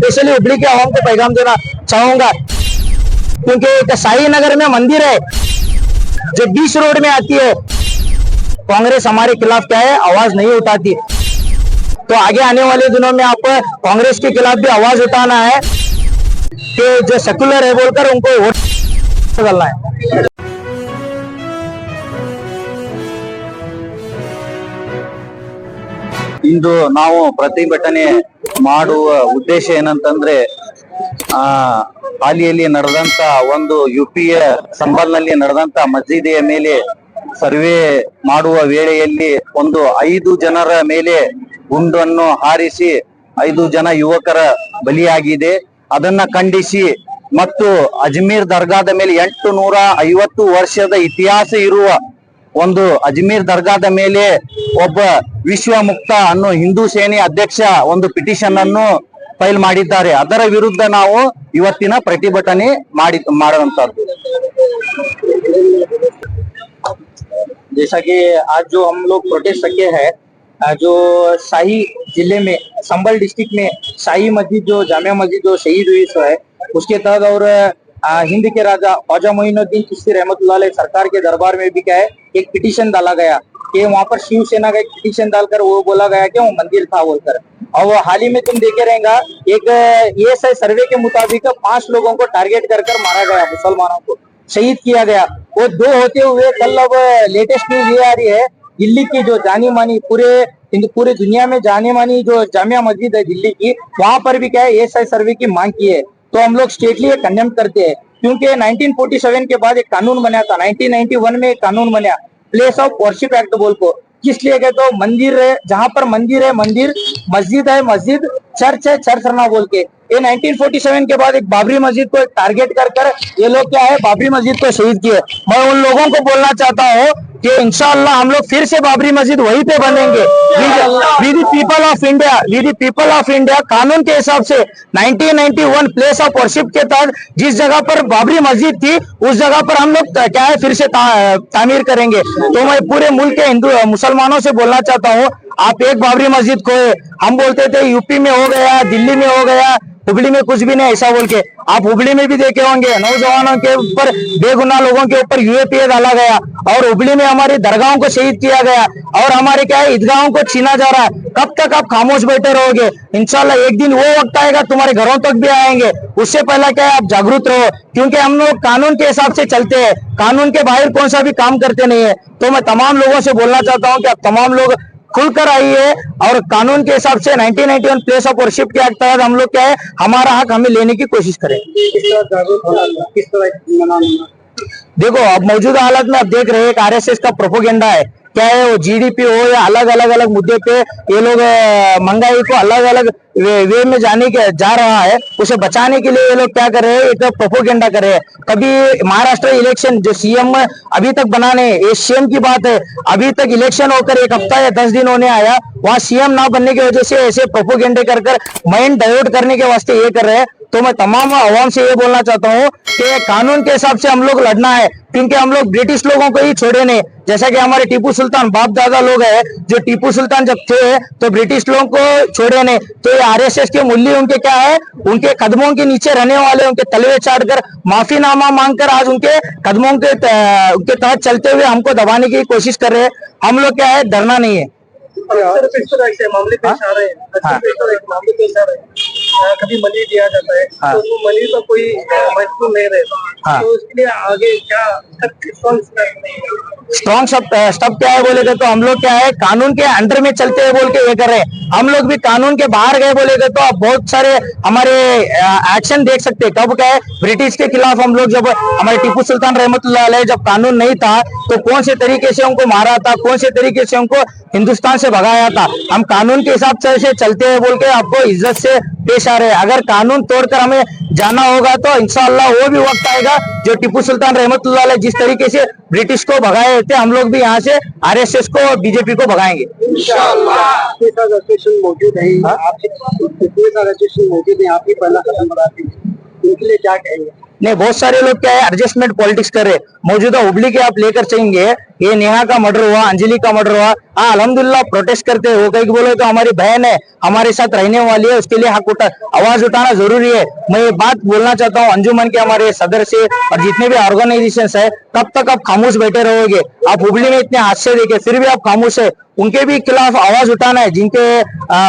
Specially Hubli के आवाम को पैगाम देना चाहूंगा, क्योंकि एक शाही नगर में मंदिर है जो बीच रोड में आती है, कांग्रेस हमारे खिलाफ क्या है आवाज नहीं उठाती। तो आगे आने वाले दिनों में आपको कांग्रेस के खिलाफ भी आवाज उठाना है कि जो सेकुलर है बोलकर उनको वोट डालना है। ಇಂದು ನಾವು ಪ್ರತಿಭಟನೆ ಮಾಡುವ ಉದ್ದೇಶ ಏನಂತಂದ್ರೆ ಹಾಲಿಯಲ್ಲಿ ನಡೆದಂತ ಒಂದು ಯುಪಿಯ ಸಂಬಲ್ನಲ್ಲಿ ನಡೆದಂತ ಮಸೀದಿಯ ಮೇಲೆ ಸರ್ವೆ ಮಾಡುವ ವೇಳೆಯಲ್ಲಿ ಒಂದು 5 ಜನರ ಮೇಲೆ ಗುಂಡನ್ನು ಹಾರಿಸಿ 5 ಜನ ಯುವಕರ ಬಲಿಯಾಗಿದೆ। ಅದನ್ನ ಖಂಡಿಸಿ ಮತ್ತು ಅಜ್ಮೀರ್ ದರ್ಗಾದ ಮೇಲೆ 850 ವರ್ಷದ ಇತಿಹಾಸ ಇರುವ ಒಂದು ಅಜ್ಮೀರ್ ದರ್ಗಾದ ಮೇಲೆ ಒಬ್ಬ ವಿಶ್ವ ಮುಕ್ತ ಅನ್ನೋ ಹಿಂದೂ ಸೇನೆ ಅಧ್ಯಕ್ಷ ಒಂದು ಪಿಟಿಷನ್ ಅನ್ನು ಫೈಲ್ ಮಾಡಿದ್ದಾರೆ। ಅದರ ವಿರುದ್ಧ ನಾವು ಇವತ್ತಿನ ಪ್ರತಿಭಟನೆ ಮಾಡುವಂತದ್ದು। जैसा कि आज जो हम लोग प्रोटेस्ट रखे हैं, जो शाही जिले में संभल डिस्ट्रिक्ट में शाही मस्जिद जो जामिया मस्जिद जो शहीद हुई है उसके तहत और हिंद के राजा ख्वाजा मोइनुद्दीन चिश्ती रहमतुल्लाह अलैह सरकार के दरबार में भी क्या है एक पिटीशन डाला गया कि वहाँ पर शिवसेना का एक पिटीशन डालकर वो बोला गया कि वो मंदिर था बोलकर। और वो हाल ही में तुम देखे रहेगा एक ESI सर्वे के मुताबिक 5 लोगों को टारगेट कर मारा गया, मुसलमानों को शहीद किया गया। वो 2 होते हुए कल अब लेटेस्ट न्यूज ये आ रही है दिल्ली की जो जानी मानी पूरे दुनिया में जानी मानी जो जामिया मस्जिद है दिल्ली की, वहां पर भी क्या है ESI सर्वे की मांग की है। तो हम लोग स्टेटली कंडेम करते हैं, क्योंकि 1947 के बाद एक कानून बना था, 1991 में एक कानून बना प्लेस ऑफ वर्शिप एक्ट बोल को, किस लिए गए तो मंदिर है जहां पर मंदिर है मंदिर, मस्जिद है मस्जिद, चर्च है चर्च ना बोल के। ये 1947 के बाद एक बाबरी मस्जिद को टारगेट कर ये लोग क्या है बाबरी मस्जिद को शहीद किए। मैं उन लोगों को बोलना चाहता हूँ कि इंशाअल्लाह हम लोग फिर से बाबरी मस्जिद वहीं पे बनेंगे। We the people of India कानून के हिसाब से 1991 प्लेस ऑफ वर्शिप के तहत जिस जगह पर बाबरी मस्जिद थी उस जगह पर हम लोग क्या है फिर से तामीर करेंगे। तो मैं पूरे मुल्क के हिंदू मुसलमानों से बोलना चाहता हूँ, आप एक बाबरी मस्जिद खोए, हम बोलते थे यूपी में हो गया, दिल्ली में हो गया, हुबली में कुछ भी नहीं ऐसा बोल के। आप हुबली में भी देखे होंगे नौजवानों के ऊपर बेगुनाह लोगों के ऊपर UAPA डाला गया और हुबली में हमारी दरगाहों को शहीद किया गया और हमारे क्या है ईदगाहों को छीना जा रहा है। कब तक आप खामोश बैठे रहोगे? इंशाल्लाह एक दिन वो वक्त आएगा तुम्हारे घरों तक भी आएंगे, उससे पहले क्या है आप जागरूक रहो, क्योंकि हम लोग कानून के हिसाब से चलते हैं, कानून के बाहर कौन सा भी काम करते नहीं है। तो मैं तमाम लोगों से बोलना चाहता हूँ कि आप तमाम लोग खुलकर आइए और कानून के हिसाब से 1991 प्लेस ऑफ वर्शिप के तहत हम लोग क्या है हमारा हक हमें लेने की कोशिश करें। देखो अब मौजूदा हालत में आप देख रहे हैं RSS का प्रोपोगेंडा है, क्या है वो GDP हो या अलग मुद्दे पे ये लोग महंगाई को अलग वे में जा रहा है, उसे बचाने के लिए ये लोग क्या कर रहे हैं एक प्रोपोगेंडा कर रहे हैं। कभी महाराष्ट्र इलेक्शन जो CM अभी तक बनाने, ये CM की बात है, अभी तक इलेक्शन होकर 1 हफ्ता या 10 दिन होने आया, वहाँ CM ना बनने की वजह से ऐसे प्रोपोगेंडे कर माइंड डाइवर्ट करने के वास्ते ये कर रहे हैं। तो मैं तमाम आवाम से ये बोलना चाहता हूँ कि कानून के हिसाब से हम लोग लड़ना है, क्योंकि हम लोग ब्रिटिश लोगों को ही छोड़े नहीं। जैसा कि हमारे टीपू सुल्तान बाप दादा लोग हैं, जो टीपू सुल्तान जब थे तो ब्रिटिश लोगों को छोड़े नहीं। तो ये RSS के मूल्य उनके क्या है, उनके कदमों के नीचे रहने वाले, उनके तलवे चाटकर माफीनामा मांगकर आज उनके कदमों के तहत चलते हुए हमको दबाने की कोशिश कर रहे हैं। हम लोग क्या है डरना नहीं है। मामले पेश आ रहे हैं, कभी मनी दिया जाता है तो वो मनी तो कोई महत्व नहीं रहता, तो उसके लिए आगे क्या स्ट्रॉन्ग स्टेप क्या है बोलेगा तो हम लोग क्या है कानून के अंडर में चलते हैं बोल के ये कर रहे हैं। हम लोग भी कानून के बाहर गए बोलेगा तो आप बहुत सारे हमारे एक्शन देख सकते हैं। कब क्या है ब्रिटिश के खिलाफ हम लोग जब हमारे टीपू सुल्तान रहमतुल्लाह अलैह जब कानून नहीं था तो कौन से तरीके से उनको मारा था, कौन से तरीके से उनको हिंदुस्तान से भगाया था। हम कानून के हिसाब से चलते हैं बोल के आपको इज्जत से पेश आ रहे हैं। अगर कानून तोड़कर हमें जाना होगा तो इंशाअल्लाह वो भी वक्त आएगा जो टीपू सुल्तान रहमतुल्लाह अलैह जिस तरीके से ब्रिटिश को भगाए थे, हम लोग भी यहाँ से RSS को और BJP को भगाएंगे इंशाअल्लाह। मौजूद है, मौजूद है, आप ही पहला कदम बढ़ाते हैं, उनके लिए क्या कहेंगे? नहीं, बहुत सारे लोग क्या है एडजस्टमेंट पॉलिटिक्स कर रहे हैं। मौजूदा हुबली के आप लेकर चलेंगे ये नेहा का मर्डर हुआ, अंजलि का मर्डर हुआ, हाँ अल्हम्दुलिल्लाह प्रोटेस्ट करते हैं। वो कहीं बोले तो हमारी बहन है, हमारे साथ रहने वाली है, उसके लिए आवाज उठाना जरूरी है। मैं ये बात बोलना चाहता हूँ अंजुमन के हमारे सदर से और जितने भी ऑर्गेनाइजेशंस है, कब तक आप खामोश बैठे रहोगे? आप हुबली में इतने हादसे देखे फिर भी आप खामोश है। उनके भी खिलाफ आवाज उठाना है, जिनके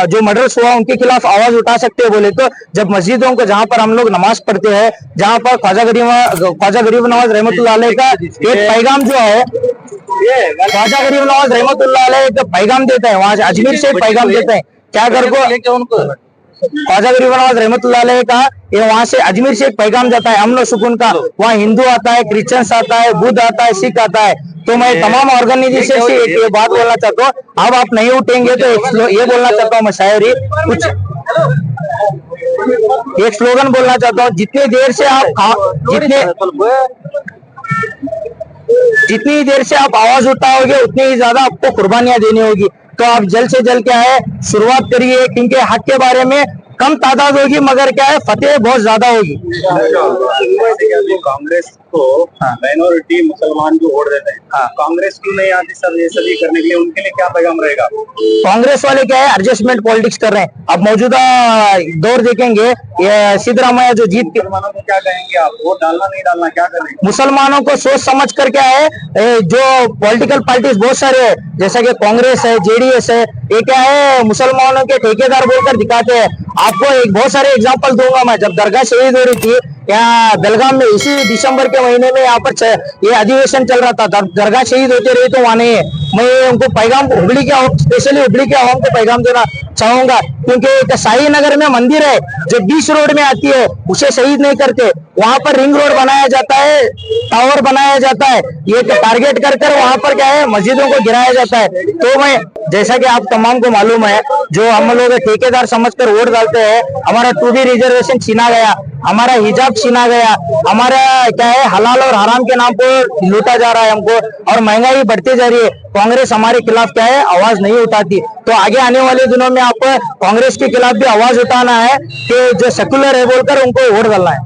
जो मर्डर्स हुआ उनके खिलाफ आवाज उठा सकते हैं बोले तो जब मस्जिदों को जहाँ पर हम लोग नमाज पढ़ते हैं, जहाँ पर ख्वाजा गरीब नवाज रहमतुल्लाह अलैह का एक पैगाम जो है, ख्वाजा गरीब नवाज रहमतुल्लाह अलैह एक पैगाम देता है, वहां से अजमेर से एक पैगाम देता है क्या कर को उनको ख्वाजा गरीब नवाज रहमतुल्लाह अलैह का ये वहां से अजमेर से एक पैगाम जाता है अमन सुकून का। वहाँ हिंदू आता है, क्रिश्चियंस आता है, बुद्ध आता है, सिख आता है। तो मैं तमाम ऑर्गेनाइजेशन से ये बात बोलना चाहता हूँ, अब आप नहीं उठेंगे तो ये बोलना चाहता हूँ मैं शायरी कुछ एक स्लोगन बोलना चाहता हूँ, जितनी देर से आप आवाज उठाओगे उतनी ही ज्यादा आपको कुर्बानियां देनी होगी। तो आप जल्द से जल्द क्या है शुरुआत करिए, क्योंकि हक के बारे में कम तादाद होगी मगर क्या है फतेह बहुत ज्यादा होगी। कांग्रेस को माइनॉरिटी मुसलमान जो वोट देते हैं, कांग्रेस क्यों नहीं आती सर ये सभी करने के लिए? उनके लिए क्या पैगाम रहेगा? कांग्रेस वाले क्या है एडजस्टमेंट पॉलिटिक्स कर रहे हैं। अब मौजूदा दौर देखेंगे, ये सिद्धरामैया जो जीत के मुसलमानों को क्या कहेंगे आप? वोट डालना नहीं डालना क्या करेंगे? मुसलमानों को सोच समझ कर क्या है, जो पॉलिटिकल पार्टीज बहुत सारे है जैसा कि कांग्रेस है, जेडीएस है, ये क्या है मुसलमानों के ठेकेदार बोलकर दिखाते हैं। आपको एक बहुत सारे एग्जांपल दूंगा मैं। जब दरगाह शहीद हो रही थी यहाँ बेलगाम में, इसी दिसंबर के महीने में यहाँ पर ये अधिवेशन चल रहा था, दरगाह शहीद होते रहे तो वहां नहीं है। मैं उनको पैगाम हुबली के स्पेशली हुबली के आवाम को पैगाम देना चाहूंगा, क्योंकि एक शाही नगर में मंदिर है जो बीच रोड में आती है, उसे शहीद नहीं करते। वहां पर रिंग रोड बनाया जाता है, टावर बनाया जाता है, ये टारगेट कर वहां पर क्या है मस्जिदों को गिराया जाता है। तो मैं जैसा कि आप तमाम को मालूम है, जो हम लोग ठेकेदार समझकर वोट डालते हैं, हमारा 2B रिजर्वेशन छीना गया, हमारा हिजाब छीना गया, हमारा क्या है हलाल और हराम के नाम पर लूटा जा रहा है हमको, और महंगाई बढ़ती जा रही है। कांग्रेस हमारे खिलाफ क्या है आवाज नहीं उठाती। तो आगे आने वाले दिनों में आप कांग्रेस के खिलाफ भी आवाज उठाना है कि जो सेकुलर है बोलकर उनको वोट डालना है।